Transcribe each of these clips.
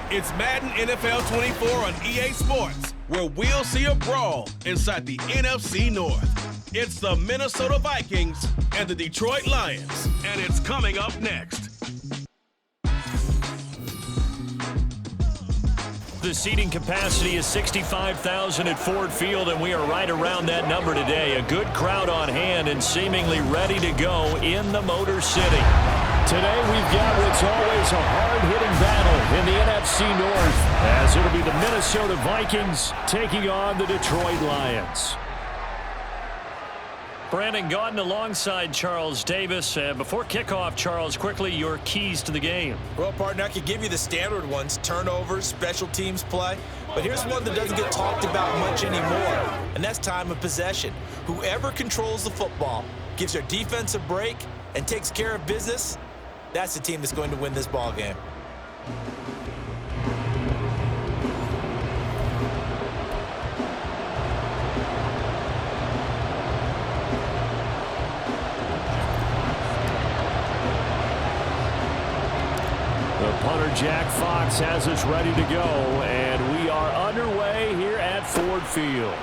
It's Madden NFL 24 on EA Sports, where we'll see a brawl inside the NFC North. It's the Minnesota Vikings and the Detroit Lions, and it's coming up next. The seating capacity is 65,000 at Ford Field, and we are right around that number today. A good crowd on hand and seemingly ready to go in the Motor City. Today we've got what's always a hard-hitting battle in the NFC North, as it'll be the Minnesota Vikings taking on the Detroit Lions. Brandon Gaudin alongside Charles Davis. Before kickoff, Charles, quickly your keys to the game. Well, partner, I could give you the standard ones: turnovers, special teams play. But here's one that doesn't get talked about much anymore, and that's time of possession. Whoever controls the football, gives their defense a break, and takes care of business, that's the team that's going to win this ball game. The punter, Jack Fox, has us ready to go, and we are underway here at Ford Field.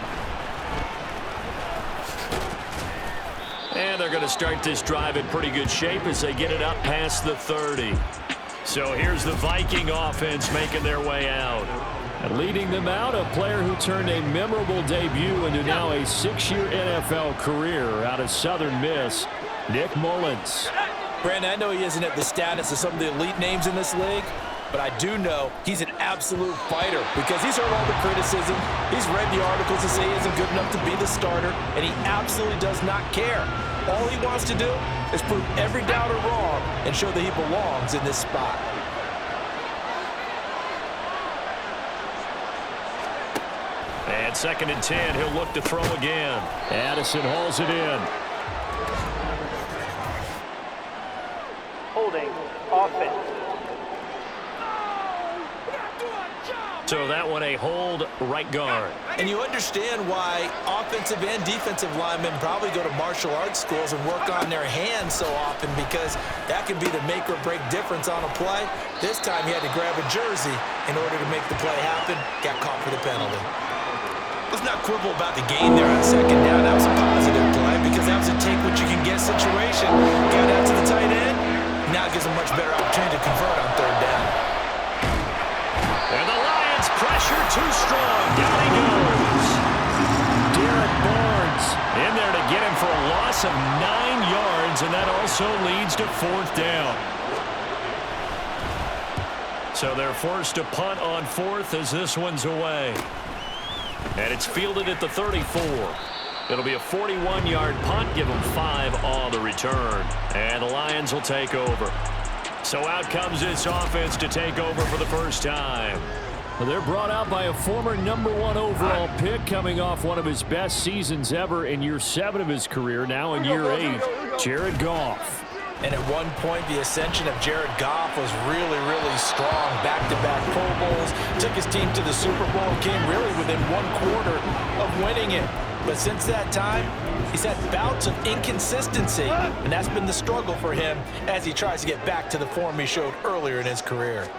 And they're going to start this drive in pretty good shape as they get it up past the 30. So here's the Viking offense making their way out. And leading them out, a player who turned a memorable debut into now a 6-year NFL career out of Southern Miss, Nick Mullins. Brandon, I know he isn't at the status of some of the elite names in this league, but I do know he's an absolute fighter because he's heard all the criticism. He's read the articles that say he isn't good enough to be the starter, and he absolutely does not care. All he wants to do is prove every doubter wrong and show that he belongs in this spot. And 2nd and 10, he'll look to throw again. Addison hauls it in. Holding offense. So that one a hold right guard. And you understand why offensive and defensive linemen probably go to martial arts schools and work on their hands so often, because that can be the make or break difference on a play. This time he had to grab a jersey in order to make the play happen. Got caught for the penalty. Let's not quibble about the gain there on 2nd down. That was a positive play because that was a take what you can get situation. Got out to the tight end. Now gives a much better opportunity to convert on 3rd down. And the Lions pressure too strong. Down he goes. Derek Barnes in there to get him for a loss of 9 yards, and that also leads to 4th down. So they're forced to punt on 4th as this one's away. And it's fielded at the 34. It'll be a 41-yard punt, give them 5 on the return. And the Lions will take over. So out comes this offense to take over for the first time. Well, they're brought out by a former #1 overall pick, coming off one of his best seasons ever in year 7 of his career, now in year 8, Jared Goff. And at one point, the ascension of Jared Goff was really, really strong. Back-to-back Pro Bowls, took his team to the Super Bowl, came really within 1/4 of winning it. But since that time, he's had bouts of inconsistency, and that's been the struggle for him as he tries to get back to the form he showed earlier in his career.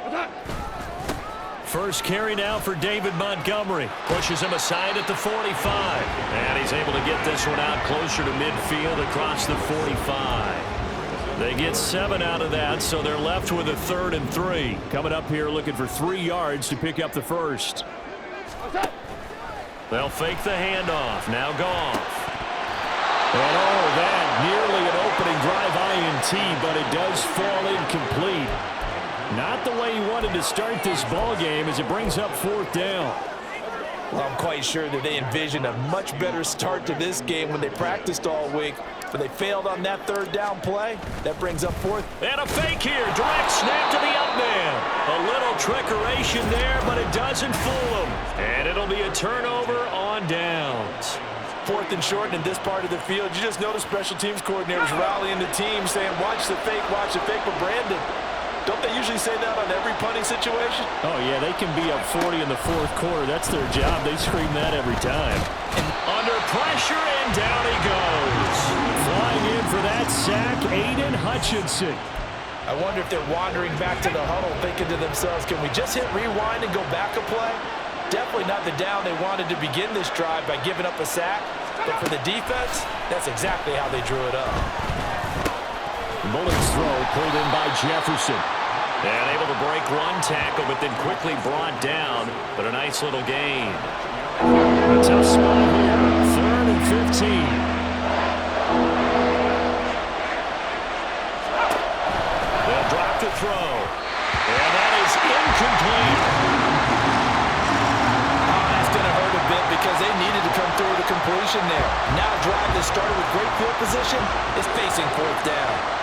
First carry now for David Montgomery. Pushes him aside at the 45. And he's able to get this one out closer to midfield across the 45. They get 7 out of that, so they're left with a 3rd and 3. Coming up here looking for 3 yards to pick up the first. They'll fake the handoff. Now Goff. And that nearly an opening drive INT, but it does fall incomplete. Not the way he wanted to start this ball game as it brings up 4th down. Well, I'm quite sure that they envisioned a much better start to this game when they practiced all week, but they failed on that 3rd down play. That brings up 4th. And a fake here. Direct snap to the up man. A little trickeration there, but it doesn't fool him. And it'll be a turnover on downs. 4th and short in this part of the field. You just notice special teams coordinators rallying the team saying, watch the fake, but Brandon, don't they usually say that on every punting situation? Oh, yeah, they can be up 40 in the 4th quarter. That's their job. They scream that every time. And under pressure, and down he goes. Flying in for that sack, Aiden Hutchinson. I wonder if they're wandering back to the huddle thinking to themselves, can we just hit rewind and go back a play? Definitely not the down they wanted to begin this drive by giving up a sack. But for the defense, that's exactly how they drew it up. Mullen's throw pulled in by Jefferson. And able to break one tackle, but then quickly brought down. But a nice little gain. A tough spot here. 3rd and 15. They'll drop to throw. And that is incomplete. Oh, that's going to hurt a bit because they needed to come through with a completion there. Now a drive that started with great field position is facing 4th down.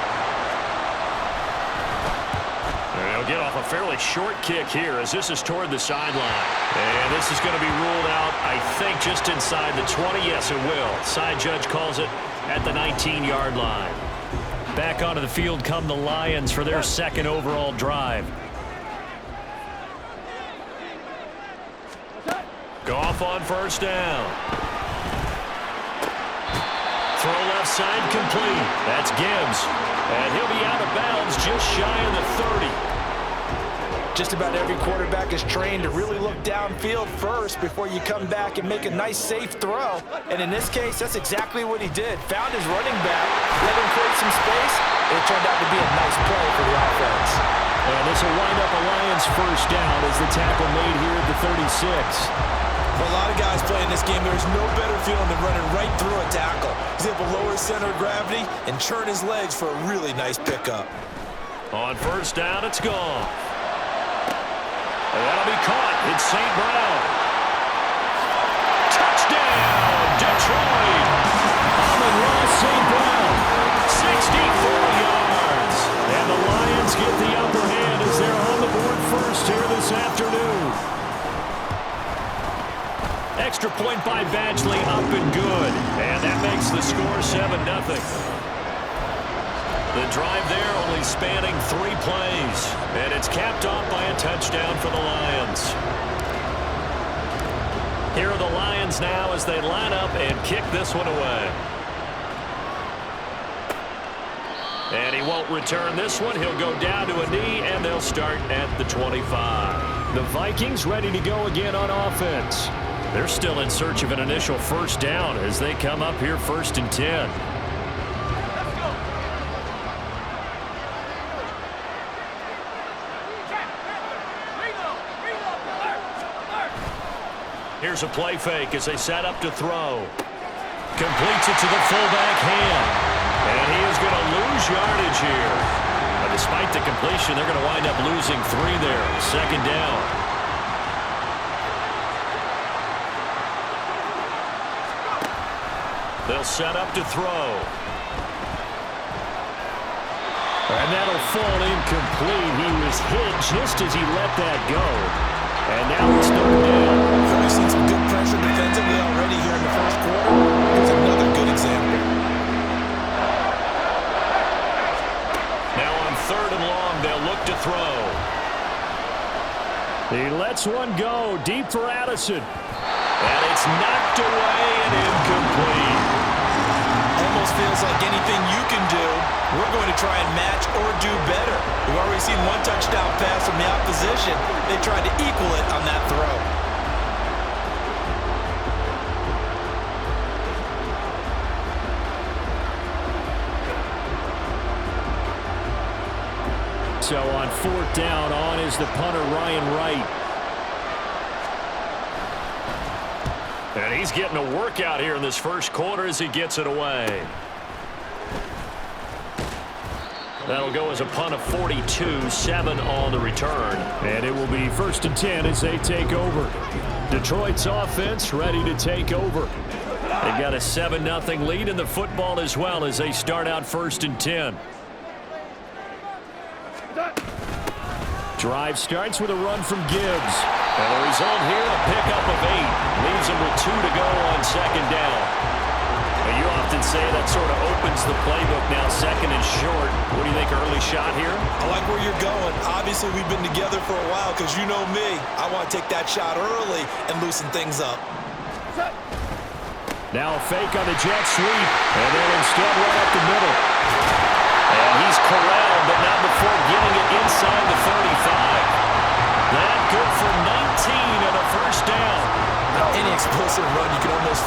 They'll get off a fairly short kick here as this is toward the sideline. And this is going to be ruled out, I think, just inside the 20. Yes, it will. Side judge calls it at the 19-yard line. Back onto the field come the Lions for their 2nd overall drive. Goff on 1st down. Throw left side complete. That's Gibbs. And he'll be out of bounds just shy of the 30. Just about every quarterback is trained to really look downfield first before you come back and make a nice, safe throw. And in this case, that's exactly what he did. Found his running back, let him create some space, and it turned out to be a nice play for the offense. And this will wind up a Lions 1st down as the tackle made here at the 36. For a lot of guys playing this game, there's no better feeling than running right through a tackle. He's able to lower his center of gravity and churn his legs for a really nice pickup. On 1st down, it's gone. And that'll be caught. It's St. Brown. Touchdown, Detroit. Amon-Ra St. Brown, 64 yards. And the Lions get the upper hand as they're on the board first here this afternoon. Extra point by Badgley, up and good. And that makes the score 7-0. The drive there only spanning 3 plays. And it's capped off by a touchdown for the Lions. Here are the Lions now as they line up and kick this one away. And he won't return this one. He'll go down to a knee, and they'll start at the 25. The Vikings ready to go again on offense. They're still in search of an initial 1st down as they come up here 1st and 10. Here's a play fake as they set up to throw. Completes it to the fullback hand. And he is going to lose yardage here. But despite the completion, they're going to wind up losing 3 there. 2nd down. They'll set up to throw. And that'll fall incomplete. He was hit just as he let that go. And now it's 3rd down. We've seen some good pressure defensively already here in the 1st quarter. Here's another good example. Now on 3rd and long, they'll look to throw. He lets one go deep for Addison. And it's knocked away and incomplete. Almost feels like anything you can do, we're going to try and match or do better. We've already seen 1 touchdown pass from the opposition. They tried to equal it on that throw. So on 4th down, on is the punter, Ryan Wright. And he's getting a workout here in this 1st quarter as he gets it away. That'll go as a punt of 42, 7 on the return. And it will be 1st and 10 as they take over. Detroit's offense ready to take over. They've got a 7-0 lead in the football as well as they start out 1st and 10. Drive starts with a run from Gibbs. And the result here, a pickup of 8. Leaves him with 2 to go on 2nd down. Now you often say that sort of opens the playbook now, 2nd and short. What do you think, early shot here? I like where you're going. Obviously, we've been together for a while because you know me. I want to take that shot early and loosen things up. Now a fake on the jet sweep. And then instead right up the middle. And he's corralled, but not before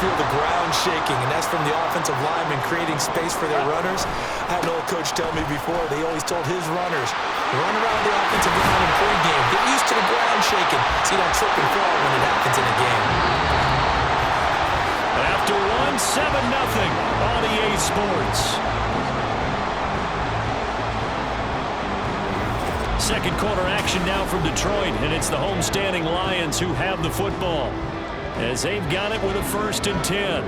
feel the ground shaking, and that's from the offensive linemen creating space for their runners. I had an old coach tell me before, they always told his runners, run around the offensive line in pregame. Get used to the ground shaking so you don't trip and fall when it happens in a game. After one, 7-0 on EA Sports. Second quarter action now from Detroit, and it's the homestanding Lions who have the football as they've got it with a 1st and 10.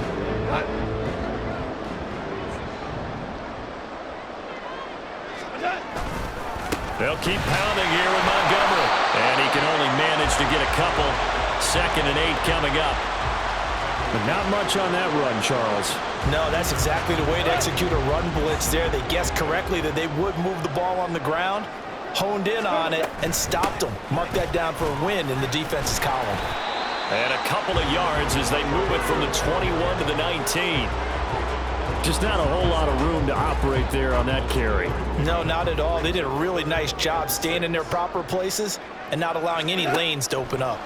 They'll keep pounding here with Montgomery, and he can only manage to get a couple. 2nd and 8 coming up. But not much on that run, Charles. No, that's exactly the way to execute a run blitz there. They guessed correctly that they would move the ball on the ground, honed in on it, and stopped them. Mark that down for a win in the defense's column. And a couple of yards as they move it from the 21 to the 19. Just not a whole lot of room to operate there on that carry. No, not at all. They did a really nice job staying in their proper places and not allowing any lanes to open up.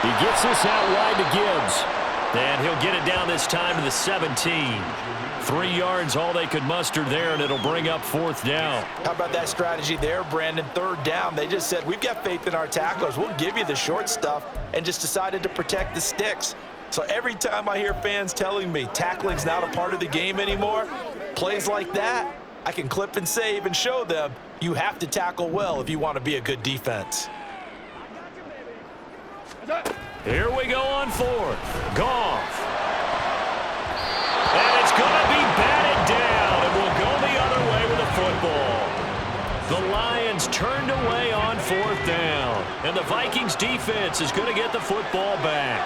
He gets this out wide to Gibbs. And he'll get it down this time to the 17. 3 yards, all they could muster there, and it'll bring up 4th down. How about that strategy there, Brandon? 3rd down. They just said, we've got faith in our tackles. We'll give you the short stuff, and just decided to protect the sticks. So every time I hear fans telling me tackling's not a part of the game anymore, plays like that, I can clip and save and show them you have to tackle well if you want to be a good defense. Here we go on 4th. Goff. And it's going to be batted down, and we'll go the other way with the football. The Lions turned away on 4th down, and the Vikings defense is going to get the football back.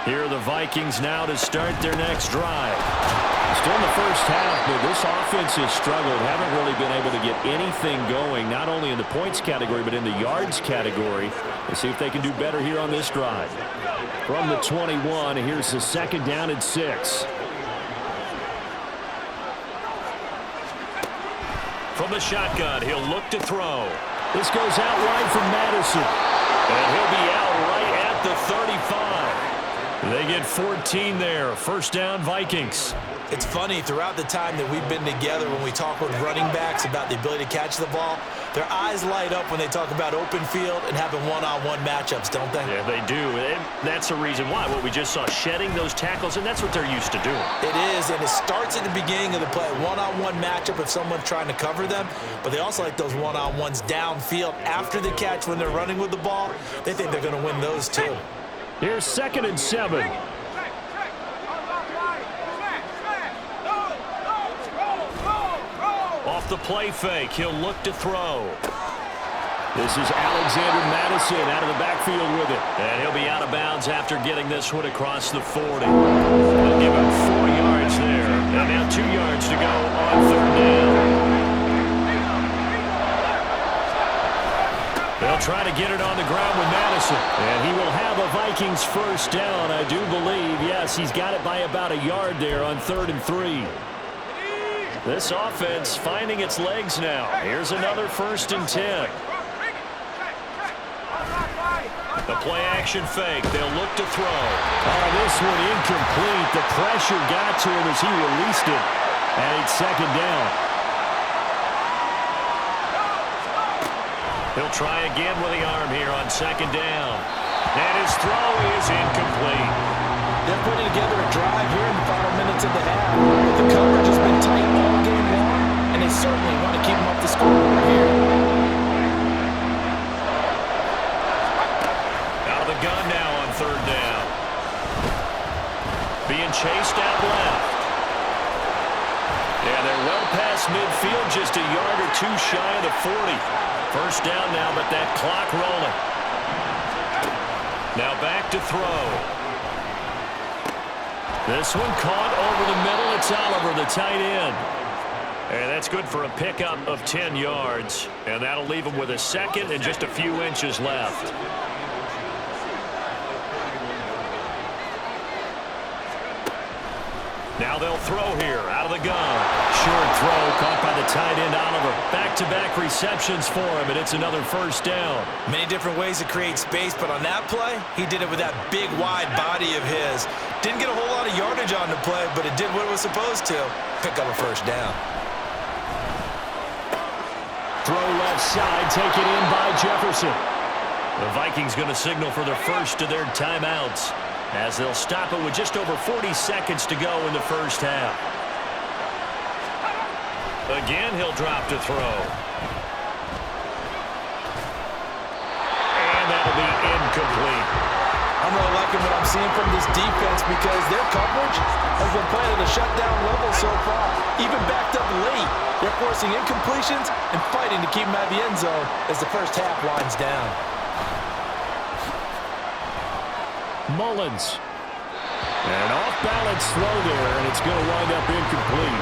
Here are the Vikings now to start their next drive. Still in the first half, but this offense has struggled. Haven't really been able to get anything going, not only in the points category, but in the yards category. Let's see if they can do better here on this drive. From the 21, here's the 2nd down and 6. From the shotgun, he'll look to throw. This goes out wide from Madison. And he'll be out right at the 35. They get 14 there. 1st down, Vikings. It's funny, throughout the time that we've been together, when we talk with running backs about the ability to catch the ball, their eyes light up when they talk about open field and having one-on-one matchups, don't they? Yeah, they do. And that's the reason why. What we just saw, shedding those tackles, and that's what they're used to doing. It is, and it starts at the beginning of the play. One-on-one matchup if someone's trying to cover them, but they also like those one-on-ones downfield after the catch when they're running with the ball. They think they're going to win those too. Here's 2nd and 7. Off the play fake, he'll look to throw. This is Alexander Madison out of the backfield with it. And he'll be out of bounds after getting this one across the 40. They'll give him 4 yards there. And now 2 yards to go on 3rd down. They'll try to get it on the ground with Madison. And he will have a Vikings 1st down, I do believe. Yes, he's got it by about a yard there on 3rd and 3. This offense finding its legs now. Here's another 1st and 10. The play action fake. They'll look to throw. Oh, this one incomplete. The pressure got to him as he released it. And it's 2nd down. He'll try again with the arm here on 2nd down. And his throw is incomplete. They're putting together a drive here in the final minutes of the half. But the coverage has been tight all game long, and they certainly want to keep them up the scoreboard here. Out of the gun now on 3rd down. Being chased out left. Yeah, they're well past midfield, just a yard or 2 shy of the 40. 1st down now, but that clock rolling. Now back to throw. This one caught over the middle. It's Oliver, the tight end. And that's good for a pickup of 10 yards. And that'll leave him with a 2nd and just a few inches left. Now they'll throw here out of the gun. Short throw caught by the tight end Oliver. Back-to-back receptions for him, and it's another first down. Many different ways to create space, but on that play, he did it with that big, wide body of his. Didn't get a whole lot of yardage on the play, but it did what it was supposed to. Pick up a first down. Throw left side, taken in by Jefferson. The Vikings going to signal for their first of their timeouts as they'll stop it with just over 40 seconds to go in the first half. Again, he'll drop to throw. And that'll be incomplete. I'm really liking what I'm seeing from this defense because their coverage has been playing at a shutdown level so far. Even backed up late, they're forcing incompletions and fighting to keep them out of the end zone as the first half winds down. Mullins. An off-balance throw there, and it's going to wind up incomplete.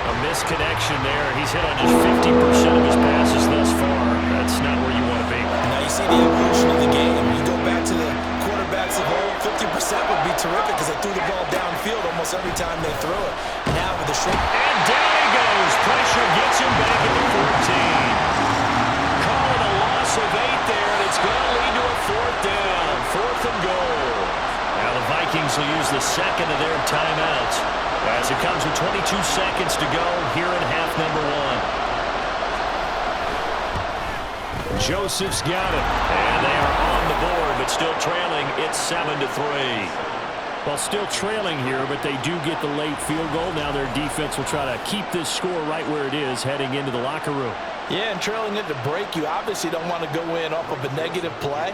A misconnection there. He's hit on just 50% of his passes thus far. That's not where you want to be. Now you see the evolution of the game. You go back to the quarterbacks of old, 50% would be terrific because they threw the ball downfield almost every time they threw it. Now with the shrink. And down he goes. Pressure gets him back at the 14. Call it a loss of 8 there, and it's going to lead to a fourth down. Fourth and goal. Now the Vikings will use the second of their timeouts as it comes with 22 seconds to go here in half number 1. Joseph's got it. And they are on the board, but still trailing. It's 7-3. Well, still trailing here, but they do get the late field goal. Now their defense will try to keep this score right where it is heading into the locker room. Yeah, and trailing it to break, you obviously don't want to go in off of a negative play.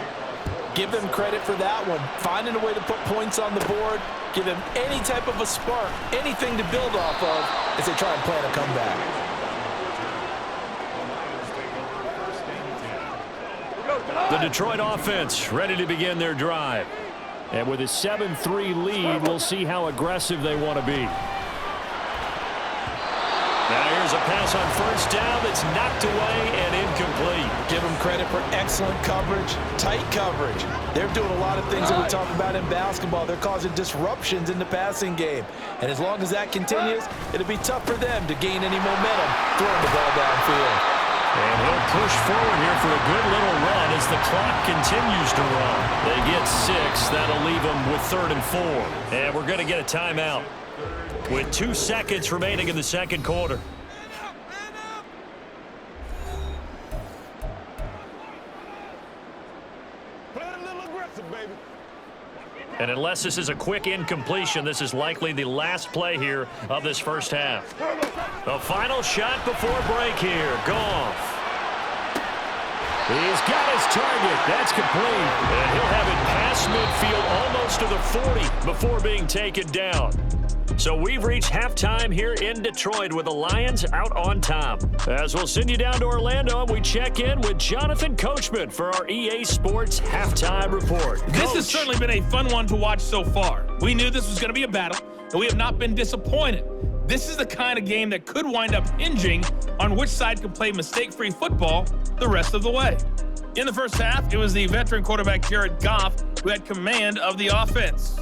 Give them credit for that one. Finding a way to put points on the board, give them any type of a spark, anything to build off of as they try and plan a comeback. The Detroit offense ready to begin their drive. And with a 7-3 lead, we'll see how aggressive they want to be. Now here's a pass on first down that's knocked away and incomplete. Give them credit for excellent coverage, tight coverage. They're doing a lot of things that we talk about in basketball. They're causing disruptions in the passing game. And as long as that continues, it'll be tough for them to gain any momentum throwing the ball downfield. And he'll push forward here for a good little run as the clock continues to run. They get 6. That'll leave them with 3rd and 4. And we're going to get a timeout with 2 seconds remaining in the second quarter. And unless this is a quick incompletion, this is likely the last play here of this first half. The final shot before break here. Goff. He's got his target. That's complete. And he'll have it past midfield almost to the 40 before being taken down. So we've reached halftime here in Detroit with the Lions out on top. As we'll send you down to Orlando, we check in with Jonathan Coachman for our EA Sports Halftime Report. This has certainly been a fun one to watch so far. We knew this was going to be a battle, and we have not been disappointed. This is the kind of game that could wind up hinging on which side can play mistake-free football the rest of the way. In the first half, it was the veteran quarterback Jared Goff who had command of the offense.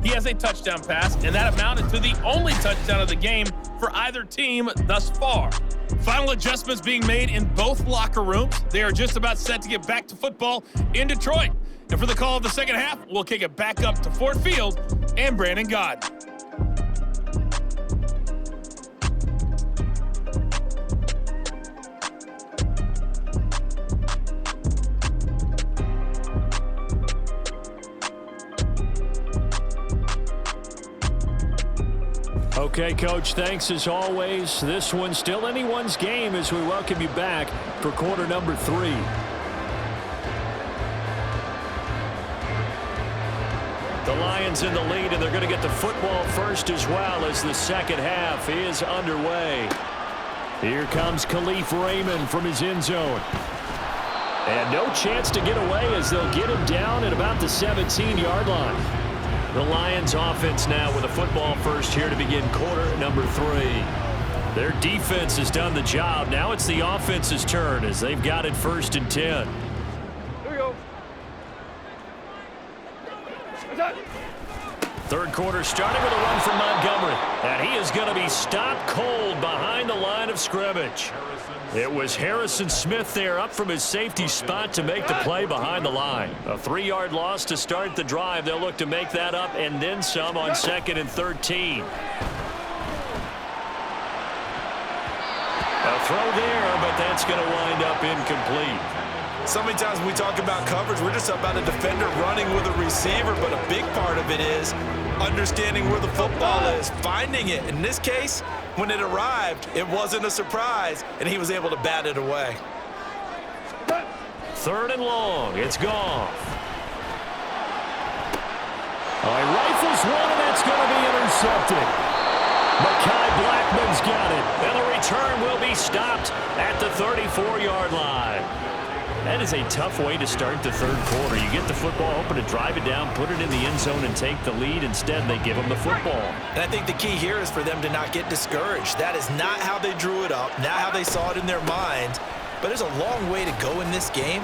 He has a touchdown pass, and that amounted to the only touchdown of the game for either team thus far. Final adjustments being made in both locker rooms. They are just about set to get back to football in Detroit. And for the call of the second half, we'll kick it back up to Ford Field and Brandon Gott. Okay, Coach, thanks as always. This one's still anyone's game as we welcome you back for quarter number 3. The Lions in the lead, and they're going to get the football first as well as the second half is underway. Here comes Khalif Raymond from his end zone. And no chance to get away as they'll get him down at about the 17-yard line. The Lions offense now with a football first here to begin quarter number 3. Their defense has done the job. Now it's the offense's turn as they've got it 1st and 10. Here we go. Third quarter starting with a run from Montgomery. And he is going to be stopped cold behind the line of scrimmage. It was Harrison Smith there up from his safety spot to make the play behind the line. A 3-yard loss to start the drive. They'll look to make that up and then some on 2nd and 13. A throw there, but that's going to wind up incomplete. So many times when we talk about coverage, we're just about a defender running with a receiver, but a big part of it is understanding where the football is, finding it. In this case, when it arrived, it wasn't a surprise, and he was able to bat it away. 3rd and long. It's Goff. He rifles one, and that's going to be intercepted. Mekhi Blackman's got it. And the return will be stopped at the 34-yard line. That is a tough way to start the third quarter. You get the football, hoping to drive it down, put it in the end zone, and take the lead. Instead, they give them the football. And I think the key here is for them to not get discouraged. That is not how they drew it up, not how they saw it in their mind. But there's a long way to go in this game.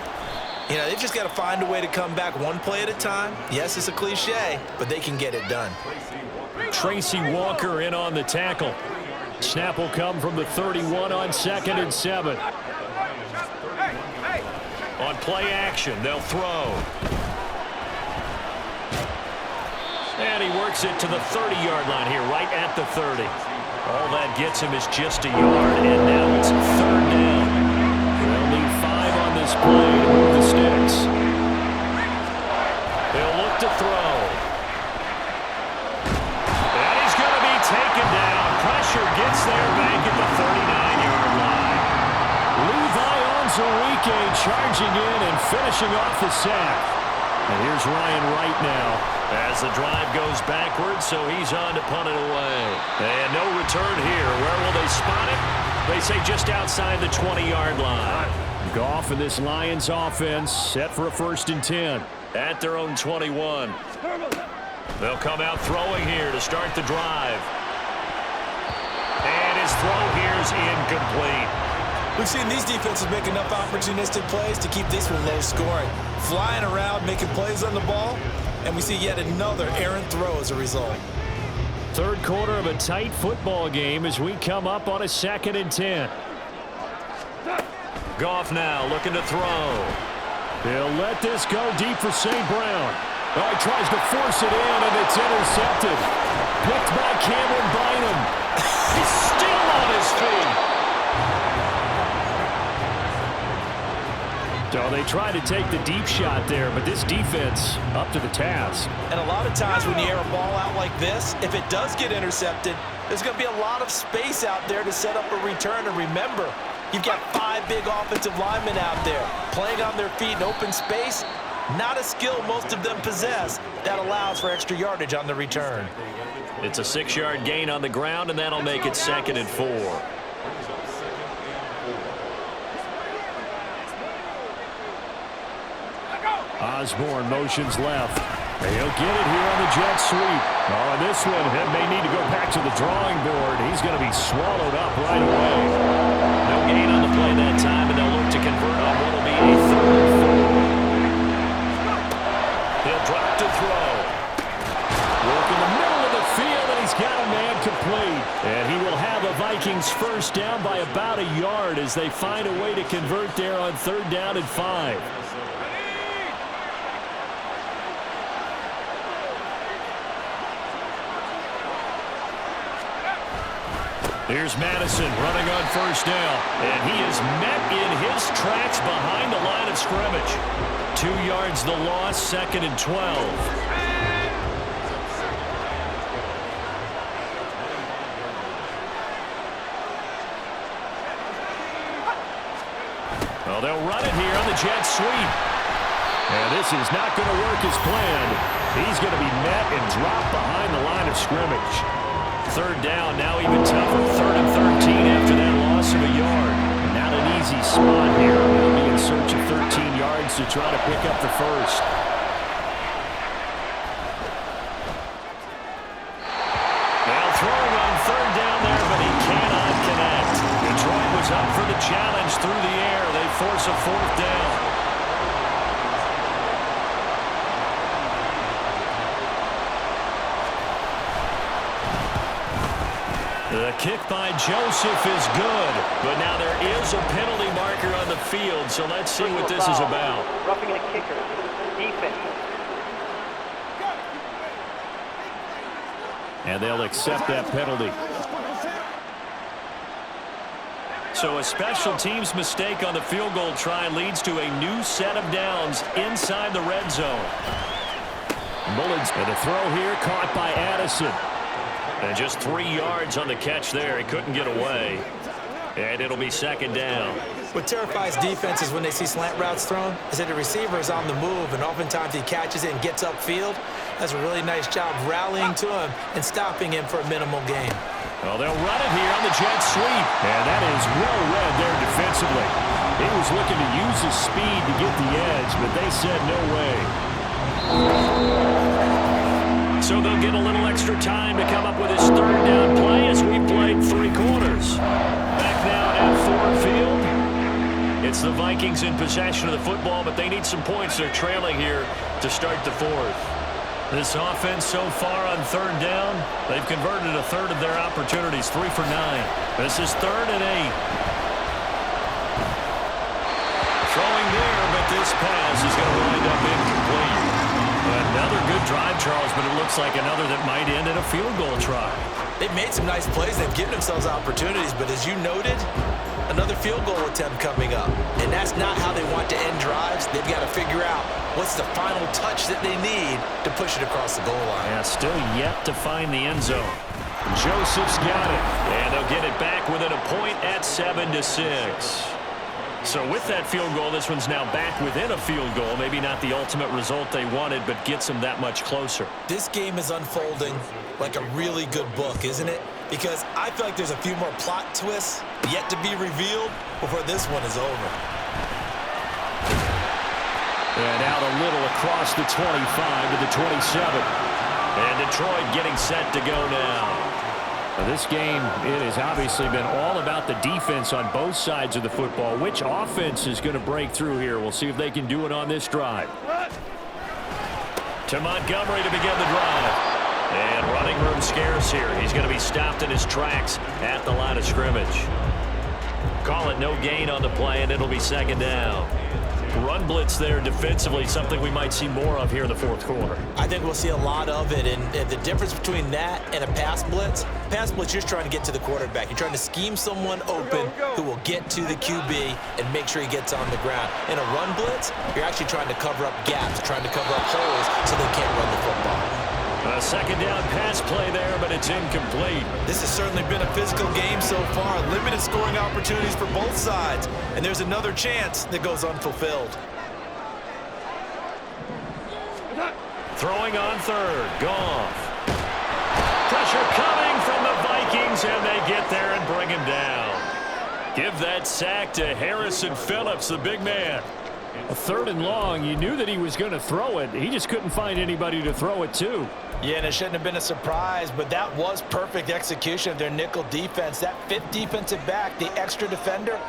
You know, they've just got to find a way to come back one play at a time. Yes, it's a cliche, but they can get it done. Tracy Walker in on the tackle. Snap will come from the 31 on 2nd and 7. On play action, they'll throw. And he works it to the 30-yard line here, right at the 30. All that gets him is just a yard, and now it's 3rd down. They'll need 5 on this play to move the sticks. They'll look to throw. And he's going to be taken down. Pressure gets there back at the 39-yard line. Levi Onwuzurike charging in and finishing off the sack. And here's Ryan Wright now. As the drive goes backwards, so he's on to punt it away. And no return here. Where will they spot it? They say just outside the 20-yard line. Goff and this Lions offense set for a 1st and 10. At their own 21. They'll come out throwing here to start the drive. And his throw here's incomplete. We've seen these defenses make enough opportunistic plays to keep this one low scoring. Flying around, making plays on the ball, and we see yet another errant throw as a result. Third quarter of a tight football game as we come up on a 2nd and 10. Goff now looking to throw. He'll let this go deep for St. Brown. Oh, he tries to force it in, and it's intercepted. Picked by Cameron Bynum. He's still on his feet. So they try to take the deep shot there, but this defense up to the task. And a lot of times when you air a ball out like this, if it does get intercepted, there's going to be a lot of space out there to set up a return. And remember, you've got 5 big offensive linemen out there playing on their feet in open space. Not a skill most of them possess that allows for extra yardage on the return. It's a 6-yard gain on the ground, and that'll make it 2nd and 4. Osborne motions left. He'll get it here on the jet sweep. Oh, and this one may need to go back to the drawing board. He's going to be swallowed up right away. No gain on the play that time, and they'll look to convert on what will be a 3rd and 4. He'll drop to throw. Work in the middle of the field, and he's got a man complete. And he will have a Vikings 1st down by about a yard as they find a way to convert there on 3rd down and 5. Here's Madison running on 1st down. And he is met in his tracks behind the line of scrimmage. 2 yards the loss, 2nd and 12. Well, they'll run it here on the jet sweep. And this is not going to work as planned. He's going to be met and dropped behind the line of scrimmage. 3rd down, now even tougher. 3rd and 13 after that loss of a yard. Not an easy spot here. They'll be in search of 13 yards to try to pick up the 1st. Now throwing on 3rd down there, but he cannot connect. Detroit was up for the challenge through the air. They force a 4th down. kick by Joseph is good. But now there is a penalty marker on the field, so let's see what this is about. Roughing the kicker. Defense. And they'll accept that penalty. So a special teams mistake on the field goal try leads to a new set of downs inside the red zone. Mullins, and a throw here caught by Addison. And just 3 yards on the catch there. He couldn't get away. And it'll be second down. What terrifies defenses when they see slant routes thrown is that the receiver is on the move, and oftentimes he catches it and gets upfield. Does a really nice job rallying to him and stopping him for a minimal gain. Well, they'll run it here on the jet sweep. And that is well read there defensively. He was looking to use his speed to get the edge, but they said no way. So they'll get a little extra time to come up with his third down play as we played 3 quarters. Back now at Ford Field. It's the Vikings in possession of the football, but they need some points. They're trailing here to start the fourth. This offense so far on third down, they've converted a third of their opportunities, 3 for 9. This is 3rd and 8. Throwing there, but this pass is going to wind up incomplete. Another good drive, Charles, but it looks like another that might end in a field goal try. They've made some nice plays. They've given themselves opportunities, but as you noted, another field goal attempt coming up. And that's not how they want to end drives. They've got to figure out what's the final touch that they need to push it across the goal line. Yeah, still yet to find the end zone. Joseph's got it. And they'll get it back within a point at 7-6. So with that field goal, this one's now back within a field goal. Maybe not the ultimate result they wanted, but gets them that much closer. This game is unfolding like a really good book, isn't it? Because I feel like there's a few more plot twists yet to be revealed before this one is over. And out a little across the 25 to the 27. And Detroit getting set to go now. Now this game, it has obviously been all about the defense on both sides of the football. Which offense is going to break through here? We'll see if they can do it on this drive. To Montgomery to begin the drive. And running room scarce here. He's going to be stopped in his tracks at the line of scrimmage. Call it no gain on the play, and it'll be second down. Run blitz there defensively, something we might see more of here in the fourth quarter. I think we'll see a lot of it, and the difference between that and a pass blitz, you're trying to get to the quarterback. You're trying to scheme someone open who will get to the QB and make sure he gets on the ground. In a run blitz, you're actually trying to cover up gaps, trying to cover up holes so they can't run the football. A second down pass play there, but it's incomplete. This has certainly been a physical game so far. Limited scoring opportunities for both sides. And there's another chance that goes unfulfilled. Throwing on third. Goff. Pressure coming from the Vikings, and they get there and bring him down. Give that sack to Harrison Phillips, the big man. A 3rd and long, you knew that he was going to throw it. He just couldn't find anybody to throw it to. Yeah, and it shouldn't have been a surprise, but that was perfect execution of their nickel defense. That 5th defensive back, the extra defender,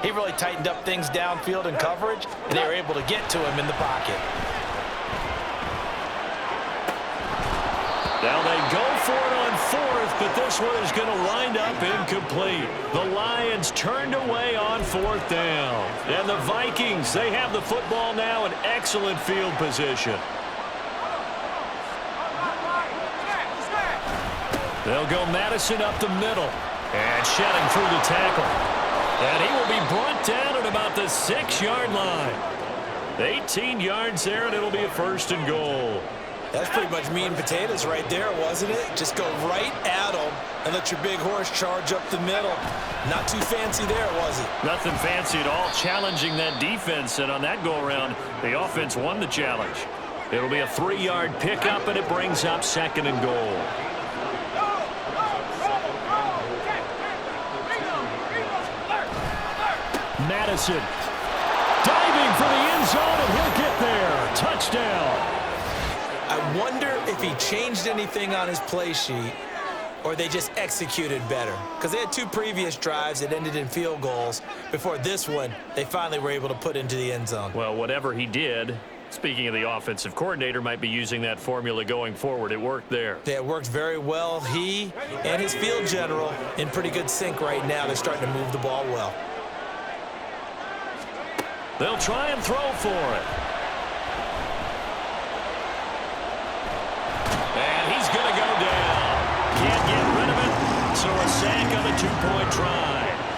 he really tightened up things downfield in coverage, and they were able to get to him in the pocket. Now they go for it on 4th, but this one is going to wind up incomplete. The Lions turned away on 4th down. And the Vikings, they have the football now in excellent field position. They'll go Madison up the middle. And shedding through the tackle. And he will be brought down at about the 6-yard line. 18 yards there, and it'll be a 1st and goal. That's pretty much meat and potatoes right there, wasn't it? Just go right at them and let your big horse charge up the middle. Not too fancy there, was it? Nothing fancy at all, challenging that defense, and on that go-around, the offense won the challenge. It'll be a 3-yard pickup, and it brings up 2nd and goal. Madison diving for the end zone, and he'll get there. Touchdown. I wonder if he changed anything on his play sheet or they just executed better. Because they had 2 previous drives that ended in field goals. Before this one, they finally were able to put into the end zone. Well, whatever he did, Speaking of the offensive coordinator, might be using that formula going forward. It worked there. Yeah, it worked very well. He and his field general in pretty good sync right now. They're starting to move the ball well. They'll try and throw for it. And he's going to go down. Can't get rid of it. So a sack on the two-point try.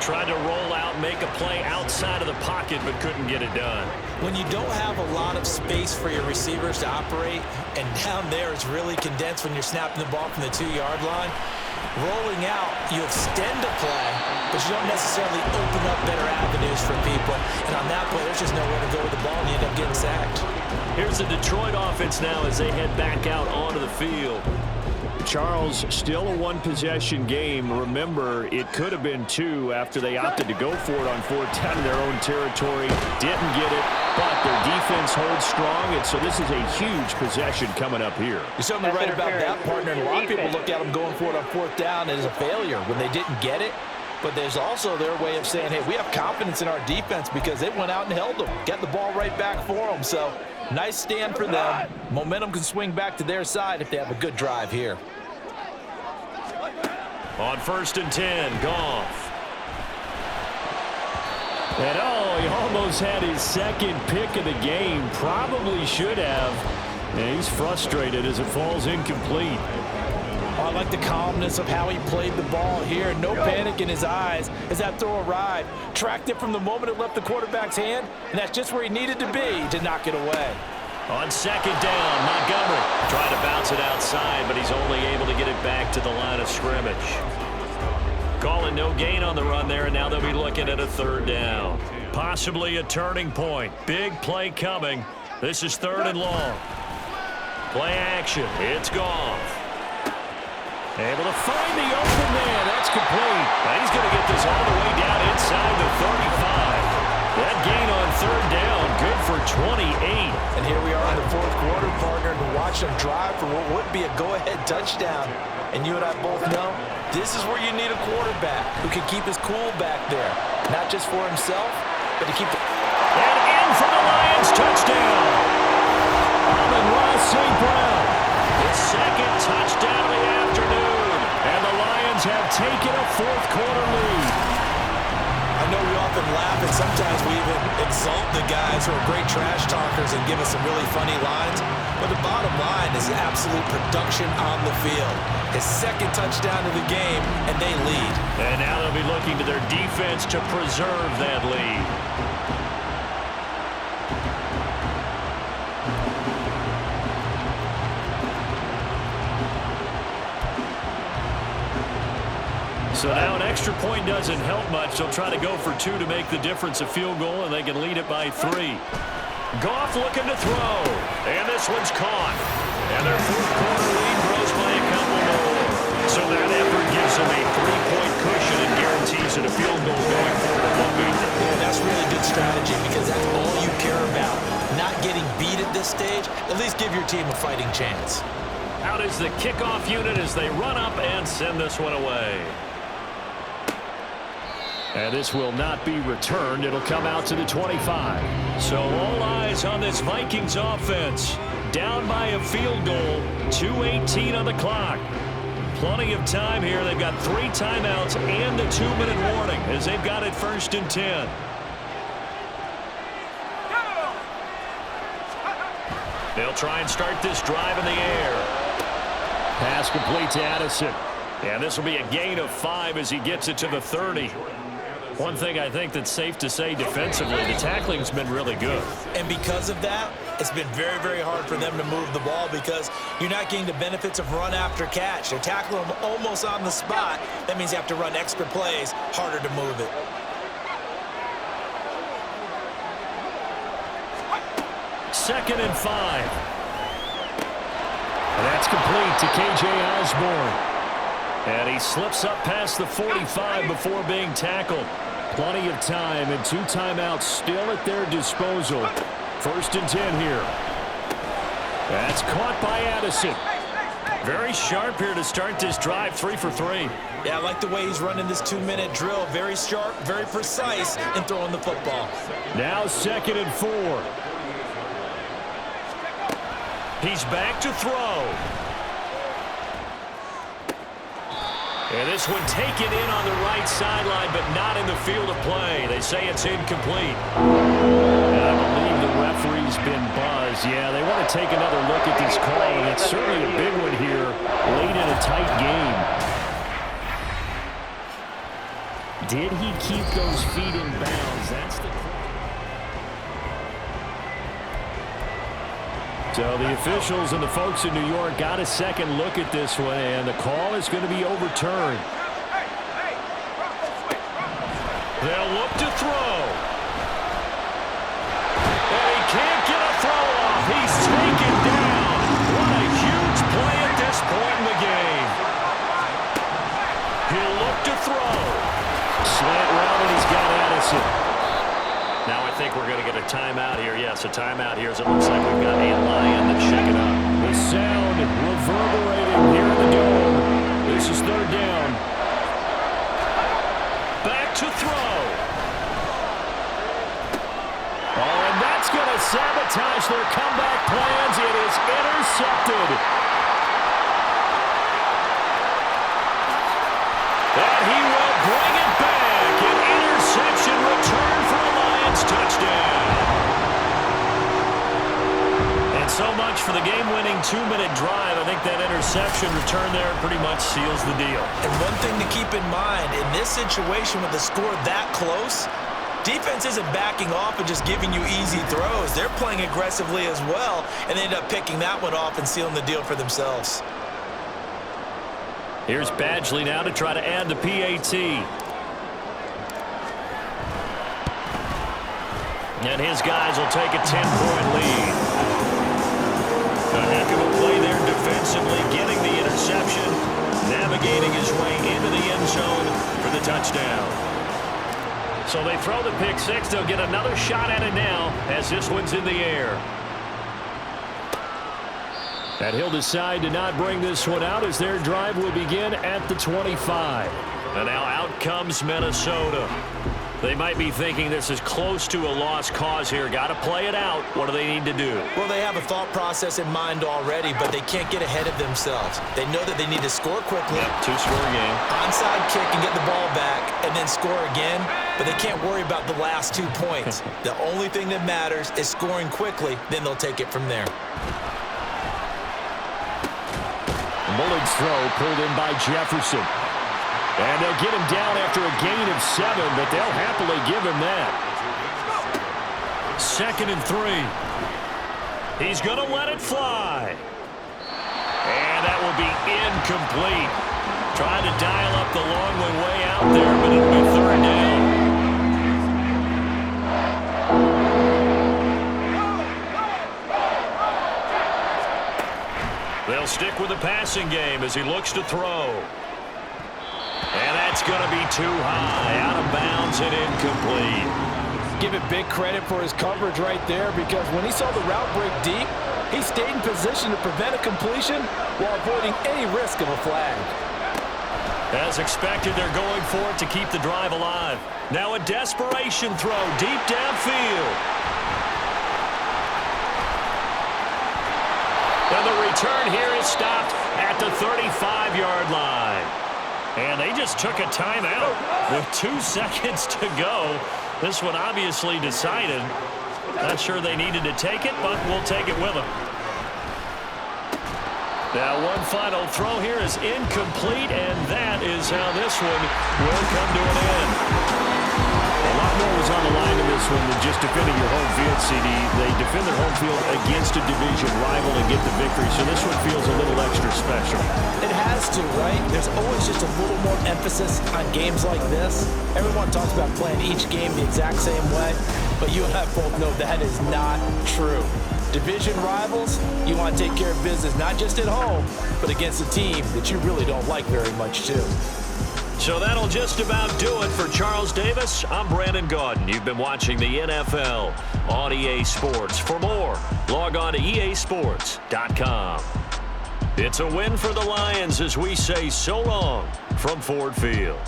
Tried to roll out, make a play outside of the pocket, but couldn't get it done. When you don't have a lot of space for your receivers to operate, and down there it's really condensed when you're snapping the ball from the 2-yard line, rolling out, you extend a play, but you don't necessarily open up better avenues for people. And on that play, there's just nowhere to go with the ball, and you end up getting sacked. Here's the Detroit offense now as they head back out onto the field. Charles, still a one-possession game. Remember, it could have been 2 after they opted to go for it on 4th down in their own territory. Didn't get it, but their defense holds strong, and so this is a huge possession coming up here. You're certainly right about that, partner. And a lot of people look at them going for it on 4th down as a failure when they didn't get it. But there's also their way of saying, hey, we have confidence in our defense because it went out and held them. Get the ball right back for them. So nice stand for them. Momentum can swing back to their side if they have a good drive here. On 1st and 10, Goff. And he almost had his second pick of the game. Probably should have. And he's frustrated as it falls incomplete. I like the calmness of how he played the ball here. No panic in his eyes as that throw arrived. Tracked it from the moment it left the quarterback's hand, and that's just where he needed to be to knock it away. On 2nd down, Montgomery trying to bounce it outside, but he's only able to get it back to the line of scrimmage. Calling no gain on the run there, and now they'll be looking at a 3rd down. Possibly a turning point. Big play coming. This is 3rd and long. Play action. It's Goff. Able to find the open man. That's complete. Now he's going to get this all the way down inside the 35. That gain on 3rd down, good for 28. And here we are in the 4th quarter, partner, to watch them drive for what would be a go-ahead touchdown. And you and I both know this is where you need a quarterback who can keep his cool back there. Not just for himself, but to keep the... And in for the Lions, touchdown. Amon-Ra St. Brown. His 2nd touchdown of the afternoon. And the Lions have taken a 4th quarter lead. I know we often laugh, and sometimes we even exalt the guys who are great trash talkers and give us some really funny lines. But the bottom line is absolute production on the field. His 2nd touchdown of the game, and they lead. And now they'll be looking to their defense to preserve that lead. So now an extra point doesn't help much. They'll try to go for 2 to make the difference a field goal, and they can lead it by 3. Goff looking to throw, and this one's caught. And their 4th quarter lead grows by a couple more. So that effort gives them a 3-point cushion and guarantees that a field goal going forward won't beat them. Yeah, that's really good strategy because that's all you care about. Not getting beat at this stage, at least give your team a fighting chance. Out is the kickoff unit as they run up and send this one away. And this will not be returned. It'll come out to the 25. So all eyes on this Vikings offense. Down by a field goal. 2:18 on the clock. Plenty of time here. They've got 3 timeouts and a 2-minute warning as they've got it 1st and 10. They'll try and start this drive in the air. Pass complete to Addison. And this will be a gain of 5 as he gets it to the 30. One thing I think that's safe to say defensively, the tackling's been really good. And because of that, it's been very, very hard for them to move the ball because you're not getting the benefits of run after catch. They're tackling them almost on the spot. That means you have to run extra plays, harder to move it. Second and 5. And that's complete to K.J. Osborne. And he slips up past the 45 before being tackled. Plenty of time and 2 timeouts still at their disposal. 1st and 10 here. That's caught by Addison. Very sharp here to start this drive, 3 for 3. Yeah, I like the way he's running this 2-minute drill. Very sharp, very precise in throwing the football. Now 2nd and 4. He's back to throw. And this one taken in on the right sideline, but not in the field of play. They say it's incomplete. And I believe the referee's been buzzed. Yeah, they want to take another look at this call, and it's certainly a big one here late in a tight game. Did he keep those feet in bounds? That's the question. So the officials and the folks in New York got a second look at this one, and the call is going to be overturned. They'll look to throw. And he can't get a throw off. He's taken down. What a huge play at this point in the game. He'll look to throw. Slant route, and he's got Addison. Now I think we're going to get a timeout here. Yes, a timeout here as it looks like we've got a Lion that's checking up. The sound reverberating here in the dome. This is third down. Back to throw. Oh, and that's going to sabotage their comeback plans. It is intercepted. And he will bring it back. An interception return for a Lions touchdown. And so much for the game-winning 2-minute drive. I think that interception return there pretty much seals the deal. And one thing to keep in mind, in this situation with the score that close, defense isn't backing off and just giving you easy throws. They're playing aggressively as well, and they end up picking that one off and sealing the deal for themselves. Here's Badgley now to try to add the PAT. And his guys will take a 10-point lead. A heck of a play there defensively, getting the interception, navigating his way into the end zone for the touchdown. So they throw the pick six. They'll get another shot at it now as this one's in the air. And he'll decide to not bring this one out as their drive will begin at the 25. And now out comes Minnesota. They might be thinking this is close to a lost cause here. Got to play it out. What do they need to do? Well, they have a thought process in mind already, but they can't get ahead of themselves. They know that they need to score quickly. Yep, two-score game. Onside kick and get the ball back and then score again, but they can't worry about the last 2 points. The only thing that matters is scoring quickly, then they'll take it from there. Mullen's throw pulled in by Jefferson. And they'll get him down after a gain of 7, but they'll happily give him that. 2nd and 3. He's going to let it fly. And that will be incomplete. Trying to dial up the long one way out there, but it'll be 3rd down. They'll stick with the passing game as he looks to throw. And that's going to be too high. Out of bounds and incomplete. Give it big credit for his coverage right there, because when he saw the route break deep, he stayed in position to prevent a completion while avoiding any risk of a flag. As expected, they're going for it to keep the drive alive. Now a desperation throw deep downfield. And the return here is stopped at the 35-yard line. And they just took a timeout with 2 seconds to go. This one obviously decided. Not sure they needed to take it, but we'll take it with them. Now one final throw here is incomplete, and that is how this one will come to an end. A lot more was on the line in this one than just defending your home field, CD. They defend their home field against a division rival and get the victory, so this one feels a little extra special. It has to, right? There's always just a little more emphasis on games like this. Everyone talks about playing each game the exact same way, but you and I both know that is not true. Division rivals, you want to take care of business not just at home, but against a team that you really don't like very much too. So that'll just about do it for Charles Davis. I'm Brandon Gaudin. You've been watching the NFL on EA Sports. For more, log on to easports.com. It's a win for the Lions as we say so long from Ford Field.